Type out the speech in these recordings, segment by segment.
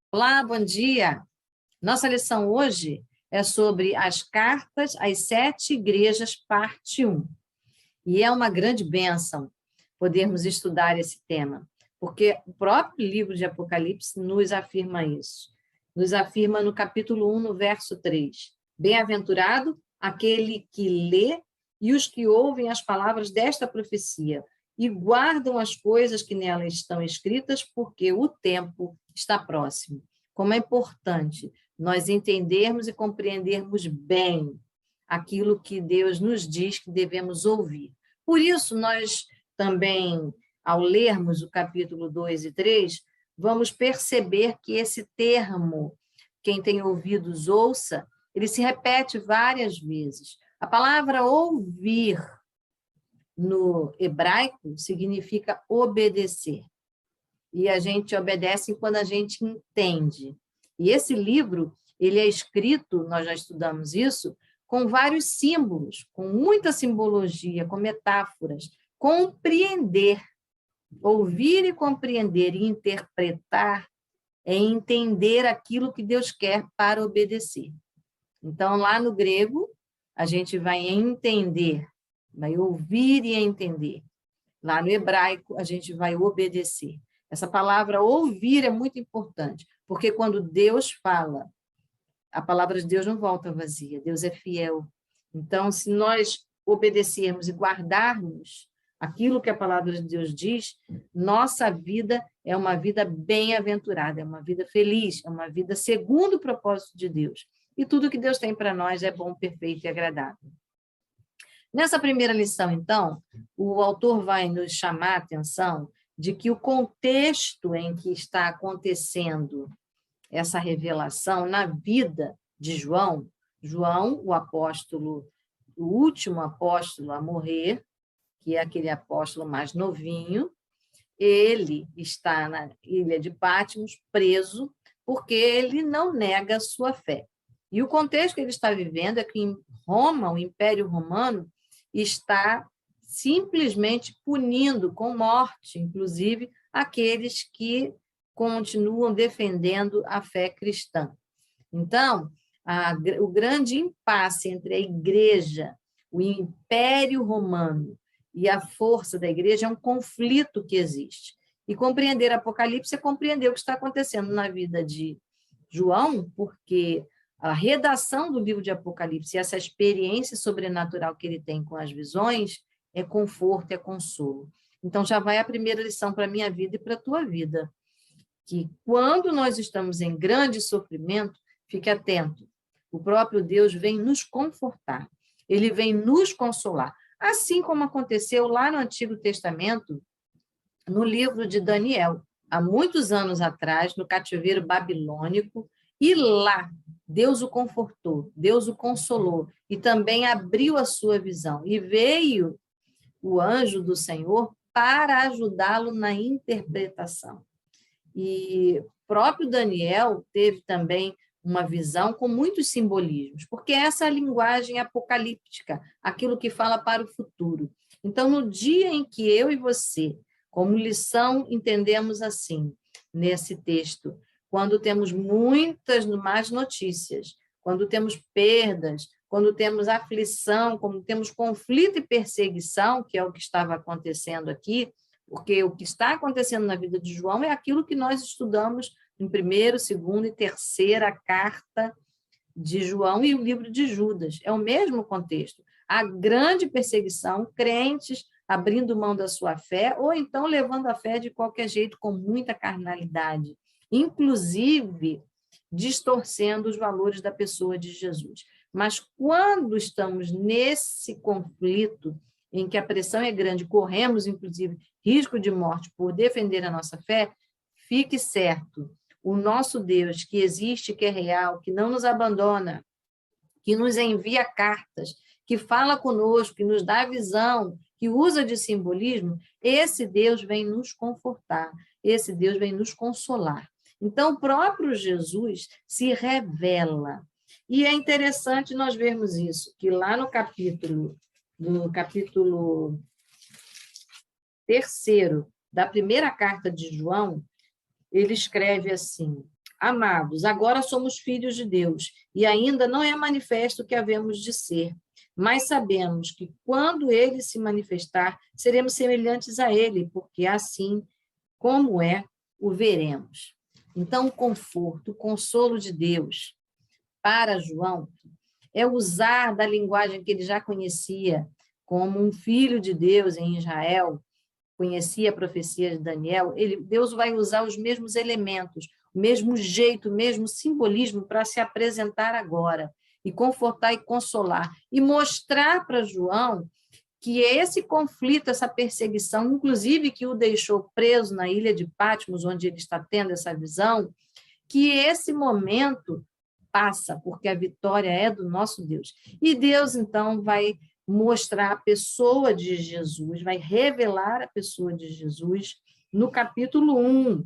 Olá, bom dia. Nossa lição hoje é sobre as cartas às 7 igrejas, parte 1. E é uma grande bênção podermos estudar esse tema, porque o próprio livro de Apocalipse nos afirma isso. Nos afirma no capítulo 1, no verso 3. Bem-aventurado aquele que lê e os que ouvem as palavras desta profecia e guardam as coisas que nela estão escritas, porque o tempo está próximo. Como é importante nós entendermos e compreendermos bem aquilo que Deus nos diz que devemos ouvir. Por isso, nós também, ao lermos o capítulo 2 e 3, vamos perceber que esse termo, quem tem ouvidos ouça, ele se repete várias vezes. A palavra ouvir, no hebraico, significa obedecer. E a gente obedece quando a gente entende. E esse livro, ele é escrito, nós já estudamos isso, com vários símbolos, com muita simbologia, com metáforas. Compreender, ouvir e compreender e interpretar é entender aquilo que Deus quer para obedecer. Então, lá no grego, a gente vai entender, vai ouvir e entender. Lá no hebraico, a gente vai obedecer. Essa palavra ouvir é muito importante, porque quando Deus fala, a palavra de Deus não volta vazia, Deus é fiel. Então, se nós obedecermos e guardarmos aquilo que a palavra de Deus diz, nossa vida é uma vida bem-aventurada, é uma vida feliz, é uma vida segundo o propósito de Deus. E tudo que Deus tem para nós é bom, perfeito e agradável. Nessa primeira lição, então, o autor vai nos chamar a atenção de que o contexto em que está acontecendo essa revelação na vida de João, o apóstolo, o último apóstolo a morrer, que é aquele apóstolo mais novinho, ele está na ilha de Patmos, preso, porque ele não nega a sua fé. E o contexto que ele está vivendo é que em Roma, o Império Romano, está simplesmente punindo com morte, inclusive, aqueles que continuam defendendo a fé cristã. Então, o grande impasse entre a igreja, o Império Romano e a força da igreja é um conflito que existe. E compreender Apocalipse é compreender o que está acontecendo na vida de João, porque a redação do livro de Apocalipse, essa experiência sobrenatural que ele tem com as visões, é conforto, é consolo. Então, já vai a primeira lição para a minha vida e para a tua vida, que quando nós estamos em grande sofrimento, fique atento, o próprio Deus vem nos confortar, ele vem nos consolar, assim como aconteceu lá no Antigo Testamento, no livro de Daniel, há muitos anos atrás, no cativeiro babilônico, e lá Deus o confortou, Deus o consolou, e também abriu a sua visão, e veio o anjo do Senhor para ajudá-lo na interpretação. E o próprio Daniel teve também uma visão com muitos simbolismos, porque essa é a linguagem apocalíptica, aquilo que fala para o futuro. Então, no dia em que eu e você, como lição, entendemos assim, nesse texto, quando temos muitas más notícias, quando temos perdas, quando temos aflição, quando temos conflito e perseguição, que é o que estava acontecendo aqui, porque o que está acontecendo na vida de João é aquilo que nós estudamos em primeiro, segundo e terceira carta de João e o livro de Judas. É o mesmo contexto. A grande perseguição, crentes abrindo mão da sua fé, ou então levando a fé de qualquer jeito, com muita carnalidade, inclusive distorcendo os valores da pessoa de Jesus. Mas quando estamos nesse conflito, em que a pressão é grande, corremos, inclusive, risco de morte por defender a nossa fé, fique certo, o nosso Deus, que existe, que é real, que não nos abandona, que nos envia cartas, que fala conosco, que nos dá visão, que usa de simbolismo, esse Deus vem nos confortar, esse Deus vem nos consolar. Então, o próprio Jesus se revela. E é interessante nós vermos isso, que lá no capítulo 3º da primeira carta de João, ele escreve assim: Amados, agora somos filhos de Deus, e ainda não é manifesto o que havemos de ser, mas sabemos que quando ele se manifestar, seremos semelhantes a ele, porque assim como é, o veremos. Então, o conforto, o consolo de Deus para João é usar da linguagem que ele já conhecia, como um filho de Deus em Israel, conhecia a profecia de Daniel, Deus vai usar os mesmos elementos, o mesmo jeito, o mesmo simbolismo para se apresentar agora, e confortar e consolar, e mostrar para João que esse conflito, essa perseguição, inclusive que o deixou preso na ilha de Patmos, onde ele está tendo essa visão, que esse momento passa, porque a vitória é do nosso Deus. E Deus, então, vai mostrar a pessoa de Jesus, vai revelar a pessoa de Jesus no capítulo 1,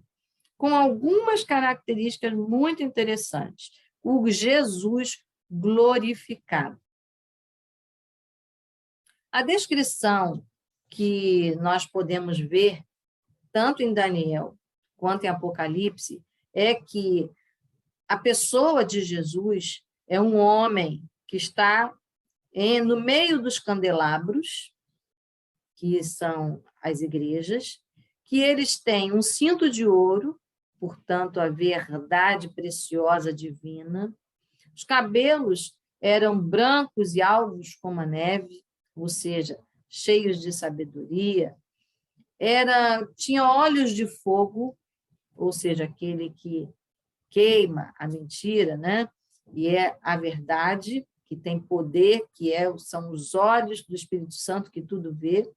com algumas características muito interessantes. O Jesus glorificado. A descrição que nós podemos ver, tanto em Daniel quanto em Apocalipse, é que a pessoa de Jesus é um homem que está no meio dos candelabros, que são as igrejas, que eles têm um cinto de ouro, portanto, a verdade preciosa divina. Os cabelos eram brancos e alvos como a neve, ou seja, cheios de sabedoria. Tinha olhos de fogo, ou seja, aquele que queima a mentira, né? E é a verdade, que tem poder, são os olhos do Espírito Santo que tudo vê.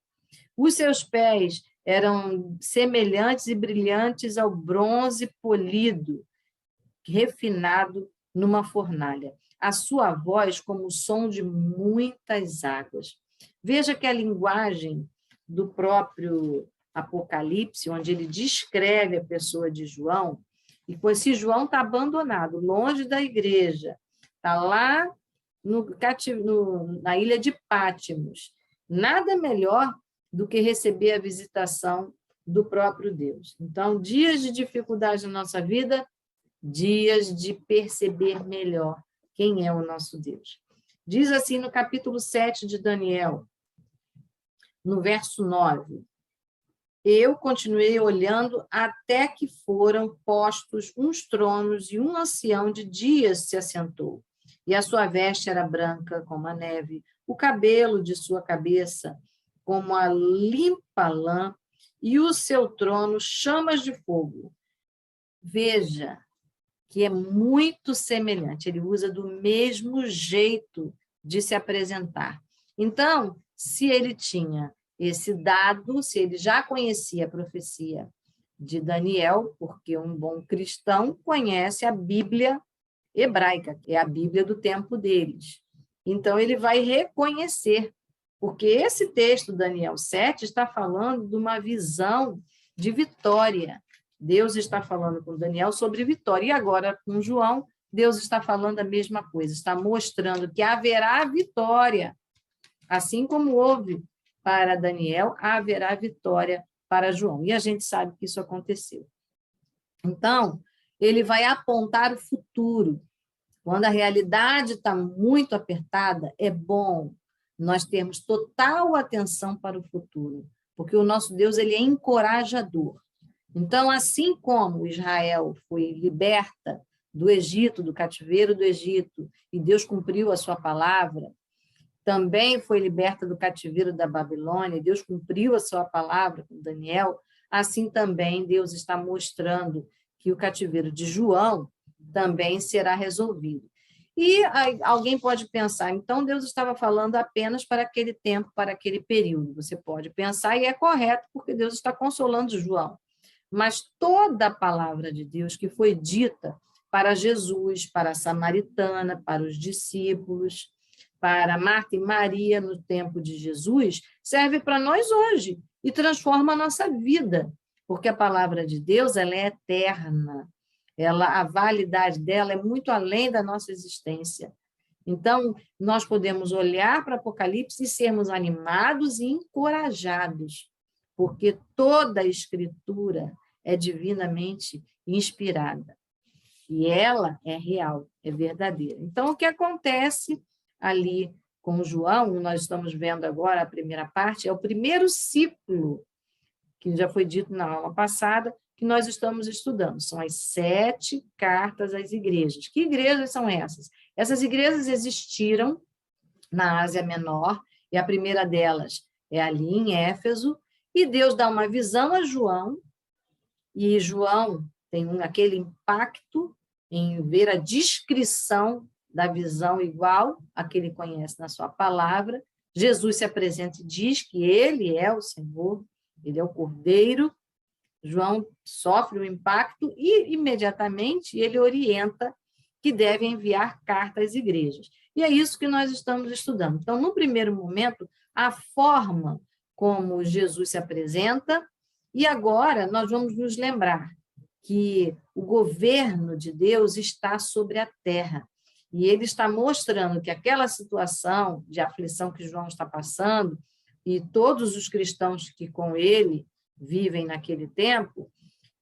Os seus pés eram semelhantes e brilhantes ao bronze polido, refinado numa fornalha. A sua voz como o som de muitas águas. Veja que a linguagem do próprio Apocalipse, onde ele descreve a pessoa de João, e se João está abandonado, longe da igreja, está lá na ilha de Patmos, nada melhor do que receber a visitação do próprio Deus. Então, dias de dificuldade na nossa vida, dias de perceber melhor quem é o nosso Deus. Diz assim no capítulo 7 de Daniel, no verso 9, eu continuei olhando até que foram postos uns tronos e um ancião de dias se assentou. E a sua veste era branca como a neve, o cabelo de sua cabeça como a limpa lã, e o seu trono chamas de fogo. Veja que é muito semelhante, ele usa do mesmo jeito de se apresentar. Então, se ele tinha esse dado, se ele já conhecia a profecia de Daniel, porque um bom cristão conhece a Bíblia hebraica, que é a Bíblia do tempo deles. Então, ele vai reconhecer, porque esse texto, Daniel 7, está falando de uma visão de vitória. Deus está falando com Daniel sobre vitória. E agora, com João, Deus está falando a mesma coisa, está mostrando que haverá vitória. Assim como houve para Daniel, haverá vitória para João. E a gente sabe que isso aconteceu. Então, ele vai apontar o futuro. Quando a realidade está muito apertada, é bom nós termos total atenção para o futuro, porque o nosso Deus ele é encorajador. Então, assim como Israel foi liberta do Egito, do cativeiro do Egito, e Deus cumpriu a sua palavra, também foi liberta do cativeiro da Babilônia, Deus cumpriu a sua palavra com Daniel, assim também Deus está mostrando que o cativeiro de João também será resolvido. E alguém pode pensar, então Deus estava falando apenas para aquele tempo, para aquele período. Você pode pensar, e é correto, porque Deus está consolando João. Mas toda a palavra de Deus que foi dita para Jesus, para a samaritana, para os discípulos, para Marta e Maria no tempo de Jesus, serve para nós hoje e transforma a nossa vida, porque a palavra de Deus ela é eterna, a validade dela é muito além da nossa existência. Então, nós podemos olhar para o Apocalipse e sermos animados e encorajados, porque toda a Escritura é divinamente inspirada. E ela é real, é verdadeira. Então, o que acontece ali com João, nós estamos vendo agora a primeira parte, é o primeiro ciclo, que já foi dito na aula passada, que nós estamos estudando. São as 7 cartas às igrejas. Que igrejas são essas? Essas igrejas existiram na Ásia Menor, e a primeira delas é ali em Éfeso, e Deus dá uma visão a João, e João tem aquele impacto em ver a descrição da visão igual a que ele conhece na sua palavra. Jesus se apresenta e diz que ele é o Senhor, ele é o Cordeiro. João sofre o impacto e, imediatamente, ele orienta que deve enviar carta às igrejas. E é isso que nós estamos estudando. Então, no primeiro momento, a forma como Jesus se apresenta, e agora nós vamos nos lembrar que o governo de Deus está sobre a terra. E ele está mostrando que aquela situação de aflição que João está passando, e todos os cristãos que com ele vivem naquele tempo,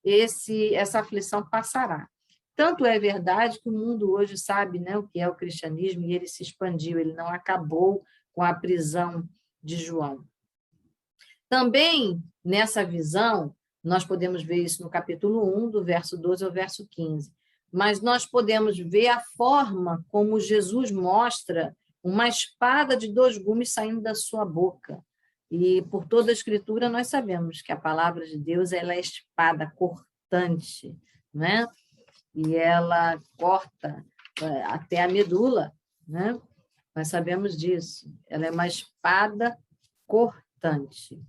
essa aflição passará. Tanto é verdade que o mundo hoje sabe, né, o que é o cristianismo, e ele se expandiu, ele não acabou com a prisão de João. Também, nessa visão, nós podemos ver isso no capítulo 1, do verso 12 ao verso 15, mas nós podemos ver a forma como Jesus mostra uma espada de 2 gumes saindo da sua boca. E por toda a Escritura nós sabemos que a palavra de Deus ela é espada cortante, né? E ela corta até a medula, né? Nós sabemos disso. Ela é uma espada cortante.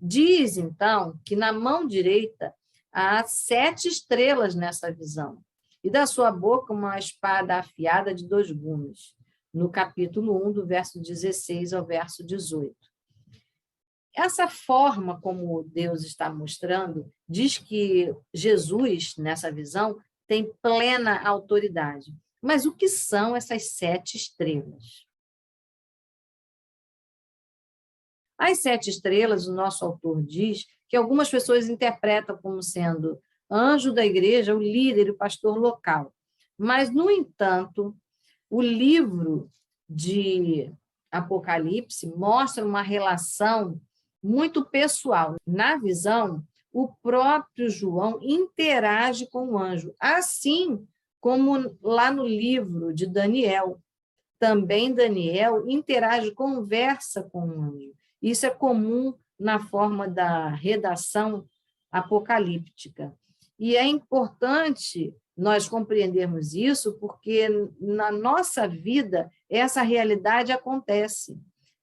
Diz, então, que na mão direita há 7 estrelas nessa visão, e da sua boca uma espada afiada de 2 gumes, no capítulo 1, do verso 16 ao verso 18. Essa forma como Deus está mostrando, diz que Jesus, nessa visão, tem plena autoridade. Mas o que são essas 7 estrelas? As 7 estrelas, o nosso autor diz que algumas pessoas interpretam como sendo anjo da igreja, o líder, o pastor local. Mas, no entanto, o livro de Apocalipse mostra uma relação muito pessoal. Na visão, o próprio João interage com o anjo, assim como lá no livro de Daniel. Também Daniel interage, conversa com o anjo. Isso é comum na forma da redação apocalíptica. E é importante nós compreendermos isso, porque na nossa vida essa realidade acontece.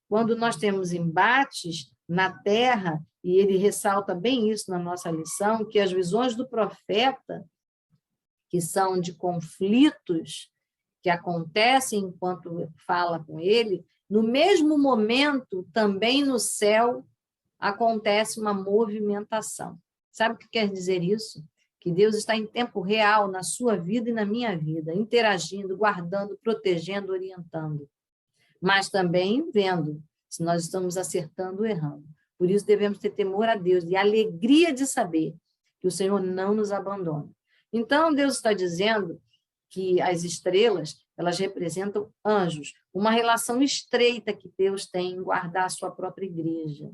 Quando nós temos embates na terra, e ele ressalta bem isso na nossa lição, que as visões do profeta, que são de conflitos que acontecem enquanto fala com ele, no mesmo momento, também no céu, acontece uma movimentação. Sabe o que quer dizer isso? Que Deus está em tempo real na sua vida e na minha vida, interagindo, guardando, protegendo, orientando. Mas também vendo se nós estamos acertando ou errando. Por isso devemos ter temor a Deus e alegria de saber que o Senhor não nos abandona. Então, Deus está dizendo que as estrelas, elas representam anjos, uma relação estreita que Deus tem em guardar a sua própria igreja.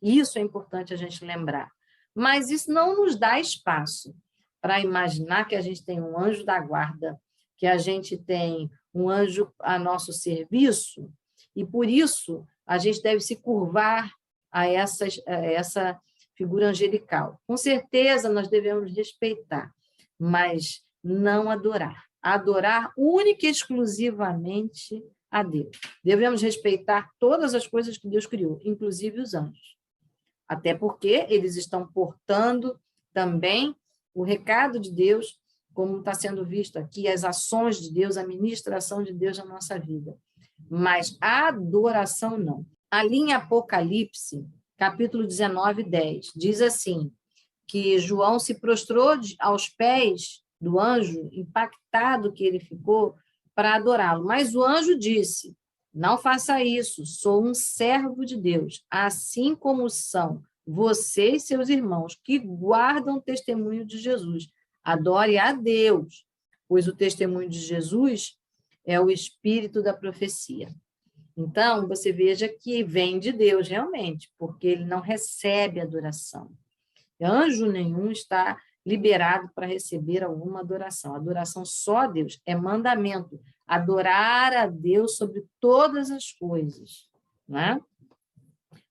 Isso é importante a gente lembrar. Mas isso não nos dá espaço para imaginar que a gente tem um anjo da guarda, que a gente tem um anjo a nosso serviço, e por isso a gente deve se curvar a essa figura angelical. Com certeza nós devemos respeitar, mas não adorar. Adorar única e exclusivamente a Deus. Devemos respeitar todas as coisas que Deus criou, inclusive os anjos. Até porque eles estão portando também o recado de Deus, como está sendo visto aqui, as ações de Deus, a ministração de Deus na nossa vida. Mas a adoração não. Ali em Apocalipse, capítulo 19, 10, diz assim, que João se prostrou aos pés do anjo, impactado que ele ficou, para adorá-lo. Mas o anjo disse, não faça isso, sou um servo de Deus, assim como são você e seus irmãos, que guardam o testemunho de Jesus. Adore a Deus, pois o testemunho de Jesus é o espírito da profecia. Então, você veja que vem de Deus realmente, porque ele não recebe adoração. Anjo nenhum está liberado para receber alguma adoração. Adoração só a Deus, é mandamento. Adorar a Deus sobre todas as coisas. Né?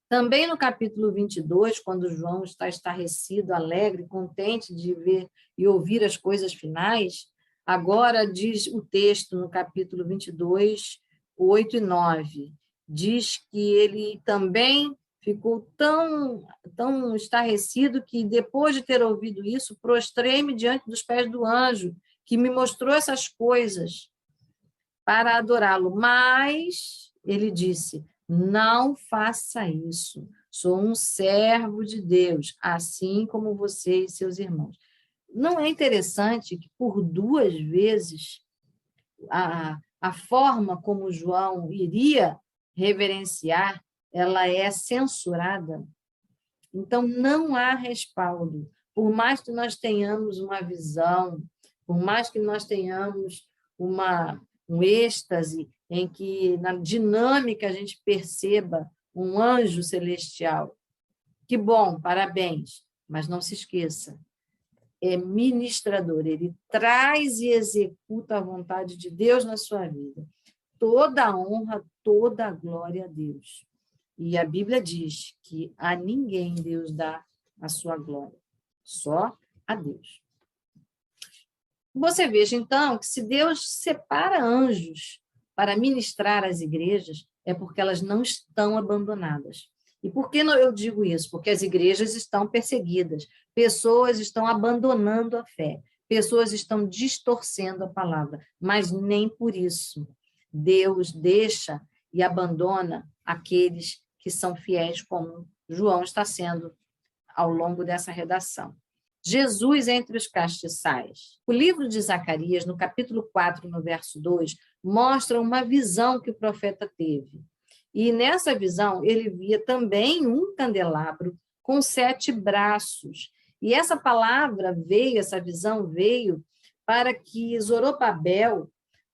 Também no capítulo 22, quando João está estarrecido, alegre, contente de ver e ouvir as coisas finais, agora diz o texto no capítulo 22, 8 e 9, diz que ele também ficou tão estarrecido que, depois de ter ouvido isso, prostrei-me diante dos pés do anjo, que me mostrou essas coisas para adorá-lo. Mas ele disse: não faça isso. Sou um servo de Deus, assim como você e seus irmãos. Não é interessante que, por 2 vezes, a forma como João iria reverenciar, ela é censurada? Então, não há respaldo. Por mais que nós tenhamos uma visão, por mais que nós tenhamos um êxtase em que, na dinâmica, a gente perceba um anjo celestial. Que bom, parabéns, mas não se esqueça, é ministrador, ele traz e executa a vontade de Deus na sua vida. Toda a honra, toda a glória a Deus. E a Bíblia diz que a ninguém Deus dá a sua glória, só a Deus. Você veja, então, que se Deus separa anjos para ministrar às igrejas, é porque elas não estão abandonadas. E por que eu digo isso? Porque as igrejas estão perseguidas, pessoas estão abandonando a fé, pessoas estão distorcendo a palavra, mas nem por isso Deus deixa e abandona aqueles que são fiéis, como João está sendo ao longo dessa redação. Jesus entre os castiçais. O livro de Zacarias, no capítulo 4, no verso 2, mostra uma visão que o profeta teve. E nessa visão, ele via também um candelabro com 7 braços. E essa palavra veio, essa visão veio para que Zorobabel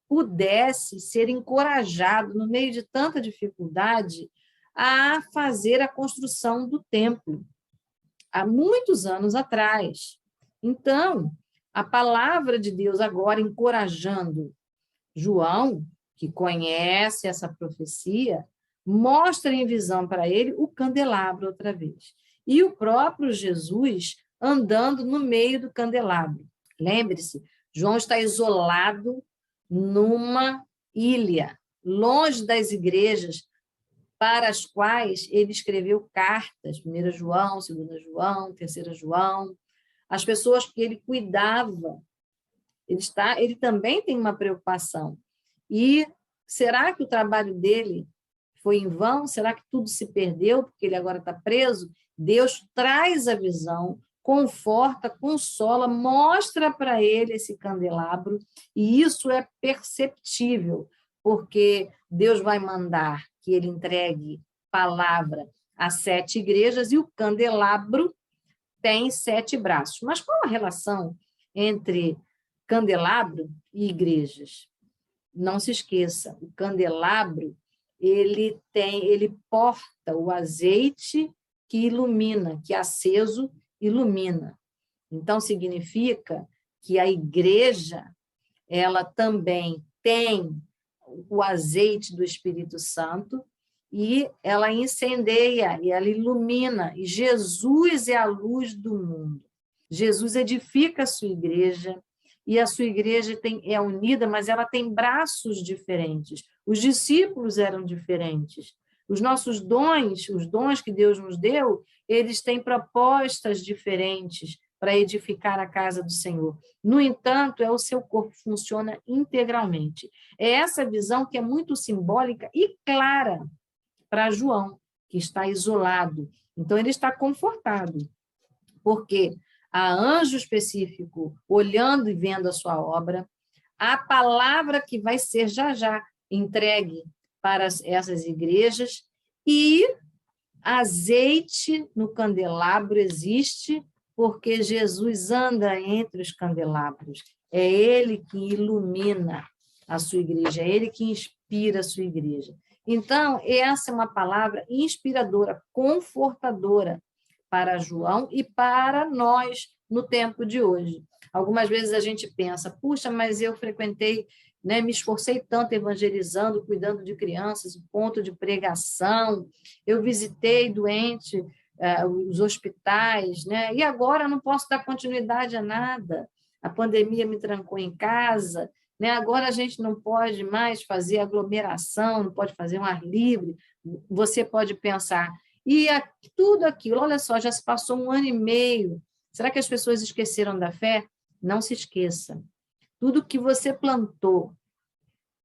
pudesse ser encorajado, no meio de tanta dificuldade, a fazer a construção do templo, há muitos anos atrás. Então, a palavra de Deus agora encorajando João, que conhece essa profecia, mostra em visão para ele o candelabro outra vez. E o próprio Jesus andando no meio do candelabro. Lembre-se, João está isolado numa ilha, longe das igrejas para as quais ele escreveu cartas, 1 João, 2 João, 3 João, as pessoas que ele cuidava. Ele também tem uma preocupação. E será que o trabalho dele foi em vão? Será que tudo se perdeu porque ele agora está preso? Deus traz a visão, conforta, consola, mostra para ele esse candelabro, e isso é perceptível, porque Deus vai mandar que ele entregue palavra a 7 igrejas, e o candelabro tem 7 braços. Mas qual a relação entre candelabro e igrejas? Não se esqueça, o candelabro, ele porta o azeite que ilumina, que aceso ilumina. Então, significa que a igreja, ela também tem o azeite do Espírito Santo, e ela incendeia, e ela ilumina, e Jesus é a luz do mundo. Jesus edifica a sua igreja, e a sua igreja é unida, mas ela tem braços diferentes. Os discípulos eram diferentes. Os nossos dons, os dons que Deus nos deu, eles têm propostas diferentes para edificar a casa do Senhor. No entanto, é o seu corpo, funciona integralmente. É essa visão que é muito simbólica e clara para João, que está isolado. Então, ele está confortado, porque há anjo específico olhando e vendo a sua obra, a palavra que vai ser já entregue para essas igrejas, e azeite no candelabro existe porque Jesus anda entre os candelabros. É Ele que ilumina a sua igreja, é Ele que inspira a sua igreja. Então, essa é uma palavra inspiradora, confortadora para João e para nós no tempo de hoje. Algumas vezes a gente pensa, puxa, mas eu frequentei, né, me esforcei tanto evangelizando, cuidando de crianças, em ponto de pregação, eu visitei doente, os hospitais, né, e agora não posso dar continuidade a nada. A pandemia me trancou em casa, né? Agora a gente não pode mais fazer aglomeração, não pode fazer um ar livre. Você pode pensar, e tudo aquilo, olha só, já se passou 1 ano e meio. Será que as pessoas esqueceram da fé? Não se esqueça. Tudo que você plantou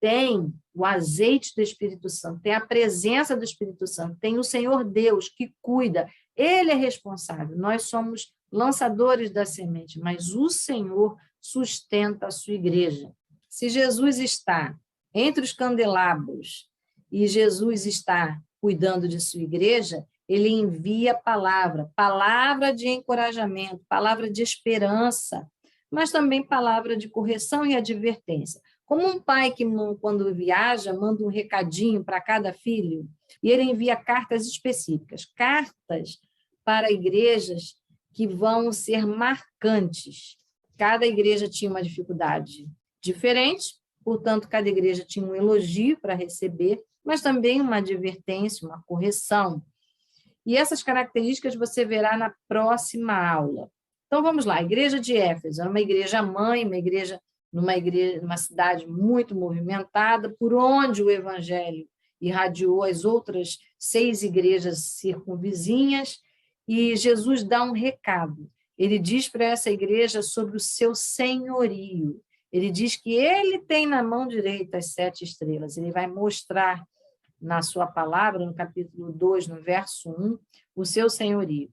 tem o azeite do Espírito Santo, tem a presença do Espírito Santo, tem o Senhor Deus que cuida. Ele é responsável. Nós somos lançadores da semente, mas o Senhor sustenta a sua igreja. Se Jesus está entre os candelabros e Jesus está cuidando de sua igreja, ele envia palavra de encorajamento, palavra de esperança, mas também palavra de correção e advertência. Como um pai que, quando viaja, manda um recadinho para cada filho, e ele envia cartas específicas, cartas para igrejas que vão ser marcantes. Cada igreja tinha uma dificuldade diferente, portanto, cada igreja tinha um elogio para receber, mas também uma advertência, uma correção. E essas características você verá na próxima aula. Então, vamos lá. A igreja de Éfeso era uma igreja mãe, numa cidade muito movimentada, por onde o evangelho irradiou as outras 6 igrejas circunvizinhas, e Jesus dá um recado. Ele diz para essa igreja sobre o seu senhorio. Ele diz que ele tem na mão direita as 7 estrelas. Ele vai mostrar na sua palavra, no capítulo 2, no verso 1, o seu senhorio.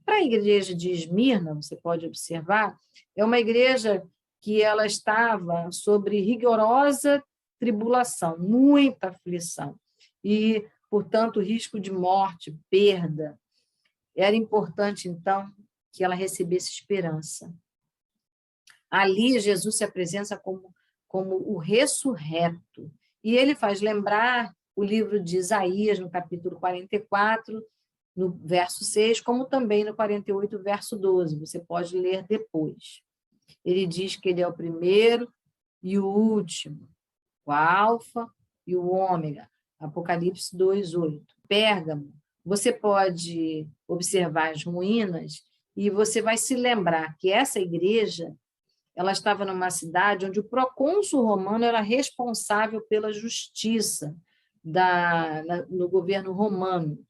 Para a igreja de Esmirna, você pode observar, é uma igreja que ela estava sobre rigorosa tribulação, muita aflição, e, portanto, risco de morte, perda. Era importante, então, que ela recebesse esperança. Ali, Jesus se apresenta como o ressurreto, e ele faz lembrar o livro de Isaías, no capítulo 44, no verso 6, como também no 48, verso 12. Você pode ler depois. Ele diz que ele é o primeiro e o último, o alfa e o ômega. Apocalipse 2:8. Pérgamo, você pode observar as ruínas e você vai se lembrar que essa igreja ela estava numa cidade onde o procônsul romano era responsável pela justiça no governo romano,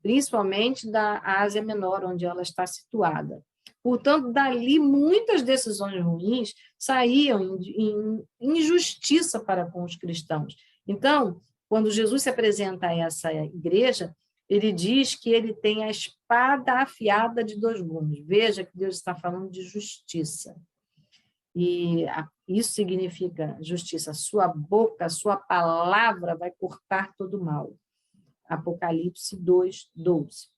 principalmente da Ásia Menor, onde ela está situada. Portanto, dali muitas decisões ruins saíam em injustiça para com os cristãos. Então, quando Jesus se apresenta a essa igreja, ele diz que ele tem a espada afiada de 2 gumes. Veja que Deus está falando de justiça. E isso significa justiça. Sua boca, sua palavra vai cortar todo o mal. Apocalipse 2:12.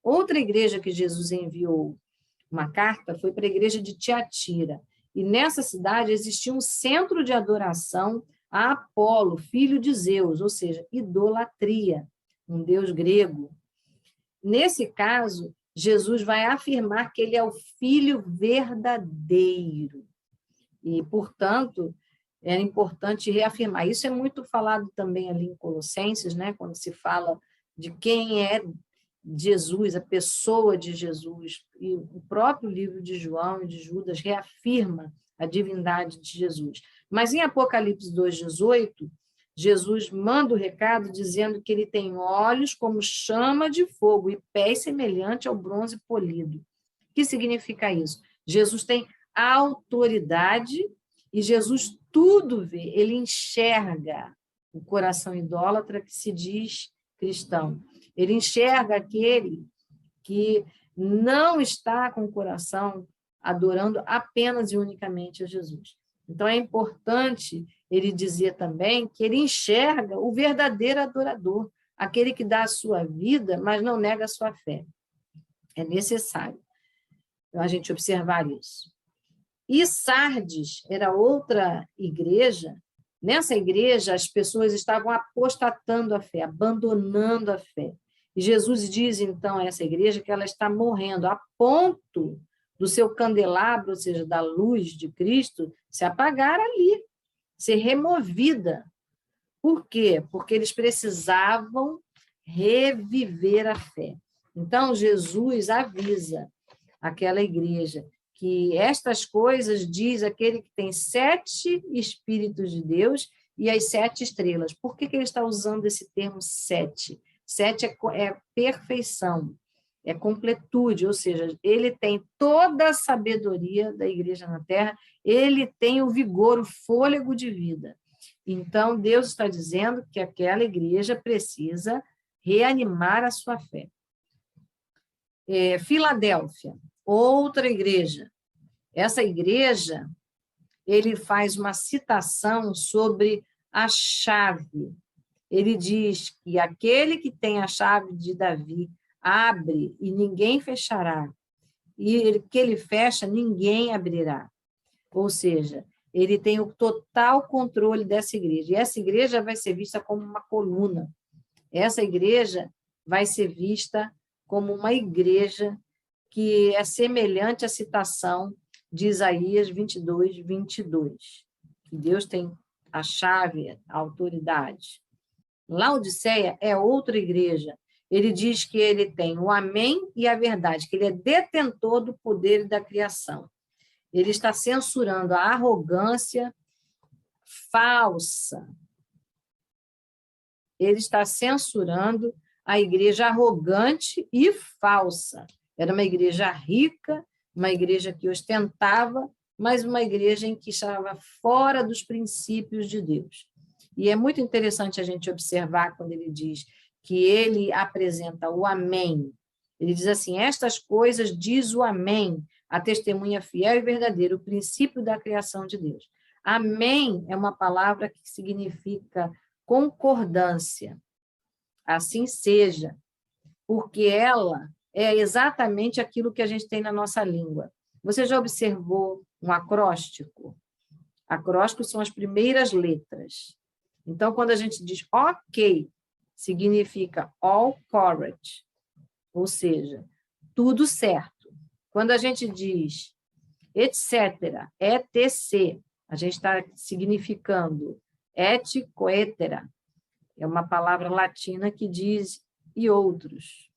Outra igreja que Jesus enviou uma carta foi para a igreja de Tiatira. E nessa cidade existia um centro de adoração a Apolo, filho de Zeus, ou seja, idolatria, um deus grego. Nesse caso, Jesus vai afirmar que ele é o filho verdadeiro. E, portanto, é importante reafirmar. Isso é muito falado também ali em Colossenses, né? Quando se fala de quem é Jesus, a pessoa de Jesus. E o próprio livro de João e de Judas reafirma a divindade de Jesus. Mas em Apocalipse 2:18, Jesus manda o recado dizendo que ele tem olhos como chama de fogo e pés semelhante ao bronze polido. O que significa isso? Jesus tem autoridade e Jesus tudo vê, ele enxerga o coração idólatra que se diz cristão. Ele enxerga aquele que não está com o coração adorando apenas e unicamente a Jesus. Então, é importante ele dizer também que ele enxerga o verdadeiro adorador, aquele que dá a sua vida, mas não nega a sua fé. É necessário a gente observar isso. E Sardes era outra igreja. Nessa igreja, as pessoas estavam apostatando a fé, abandonando a fé. E Jesus diz, então, a essa igreja que ela está morrendo, a ponto do seu candelabro, ou seja, da luz de Cristo, se apagar ali, ser removida. Por quê? Porque eles precisavam reviver a fé. Então, Jesus avisa aquela igreja que estas coisas diz aquele que tem 7 Espíritos de Deus e as 7 estrelas. Por que ele está usando esse termo 7? 7 é perfeição, é completude, ou seja, ele tem toda a sabedoria da igreja na Terra, ele tem o vigor, o fôlego de vida. Então, Deus está dizendo que aquela igreja precisa reanimar a sua fé. Filadélfia, outra igreja. Essa igreja, ele faz uma citação sobre a chave. Ele diz que aquele que tem a chave de Davi abre e ninguém fechará, e que ele fecha, ninguém abrirá. Ou seja, ele tem o total controle dessa igreja. E essa igreja vai ser vista como uma coluna. Essa igreja vai ser vista como uma igreja que é semelhante à citação de Isaías 22, 22. Que Deus tem a chave, a autoridade. Laodiceia é outra igreja. Ele diz que ele tem o amém e a verdade, que ele é detentor do poder e da criação. Ele está censurando a arrogância falsa. Ele está censurando a igreja arrogante e falsa. Era uma igreja rica, uma igreja que ostentava, mas uma igreja em que estava fora dos princípios de Deus. E é muito interessante a gente observar quando ele diz que ele apresenta o amém. Ele diz assim, estas coisas diz o amém, a testemunha fiel e verdadeira, o princípio da criação de Deus. Amém é uma palavra que significa concordância. Assim seja, porque ela é exatamente aquilo que a gente tem na nossa língua. Você já observou um acróstico? Acrósticos são as primeiras letras. Então, quando a gente diz ok, significa all correct, ou seja, tudo certo. Quando a gente diz etc., etc., a gente está significando et coetera, é uma palavra latina que diz e outros.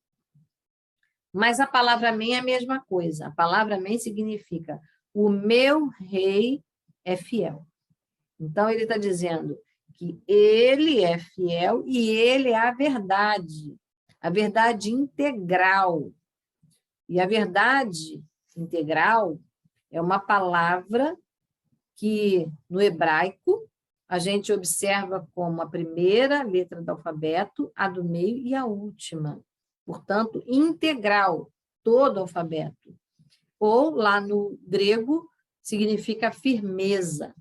Mas a palavra amém é a mesma coisa. A palavra amém significa o meu rei é fiel. Então, ele está dizendo que ele é fiel e ele é a verdade integral. E a verdade integral é uma palavra que, no hebraico, a gente observa como a primeira letra do alfabeto, a do meio e a última. Portanto, integral, todo o alfabeto. Ou, lá no grego, significa firmeza,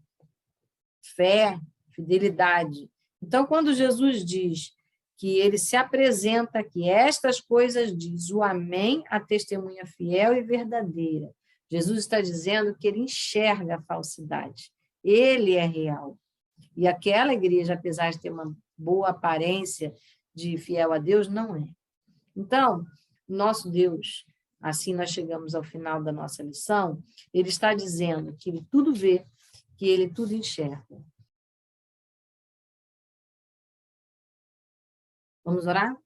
fé, fidelidade. Então, quando Jesus diz que ele se apresenta aqui, estas coisas diz o amém, a testemunha fiel e verdadeira. Jesus está dizendo que ele enxerga a falsidade. Ele é real. E aquela igreja, apesar de ter uma boa aparência de fiel a Deus, não é. Então, nosso Deus, assim nós chegamos ao final da nossa lição, ele está dizendo que ele tudo vê, que ele tudo enxerga. Vamos orar?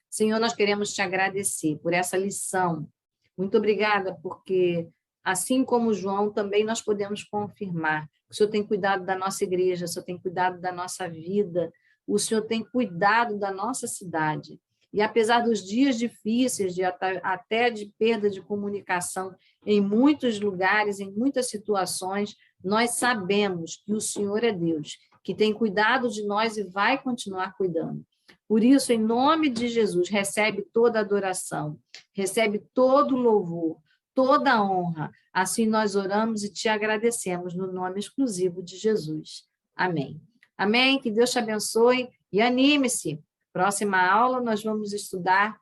Senhor, nós queremos te agradecer por essa lição. Muito obrigada, porque, assim como João, também nós podemos confirmar que o Senhor tem cuidado da nossa igreja, o Senhor tem cuidado da nossa vida, o Senhor tem cuidado da nossa cidade. E apesar dos dias difíceis, até de perda de comunicação em muitos lugares, em muitas situações, nós sabemos que o Senhor é Deus, que tem cuidado de nós e vai continuar cuidando. Por isso, em nome de Jesus, recebe toda a adoração, recebe todo o louvor, toda a honra. Assim nós oramos e te agradecemos no nome exclusivo de Jesus. Amém. Amém, que Deus te abençoe e anime-se. Próxima aula nós vamos estudar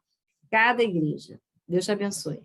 cada igreja. Deus te abençoe.